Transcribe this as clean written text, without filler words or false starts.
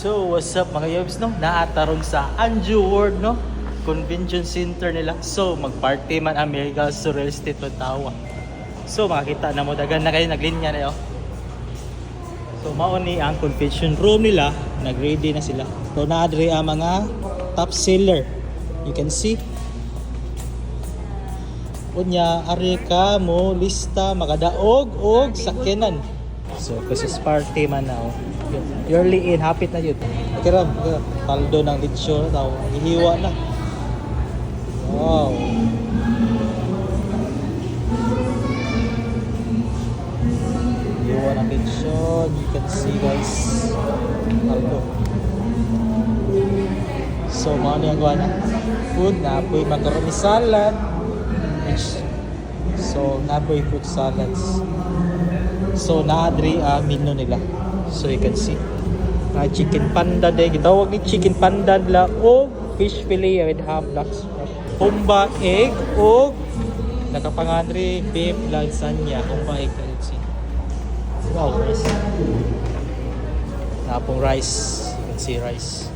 So, what's up mga yobs, no? Naatarong sa Anju World, no? Convention Center nila. So, mag-party man ang Miracles to Real Estate Tawa. So, makakita na mo, dagan na kayo, naglinya na yun. So, mauni ang convention room nila. Nag-ready na sila. So, naadre ang mga top seller. You can see. Unya, ari ka mo, lista, makadaog, og sakyanan. So, kasi party man na, oh. Early in, hapit na yun. Okay ram, paldo ng litsyo na tao. Ihiwa na. Wow. Ihiwa ng litsyo. You can see guys. Paldo. So, mga niyang gawa na. Food na apoy macaroni salad. So, na apoy fruit salads. So, naadri menu nila. So you can see chicken panda day, gitawag ni chicken panda nila o fish fillet with half black squash, humba egg o nakapanganri beef lasagna, humba egg. Wow, nice. Napong rice, you can see rice.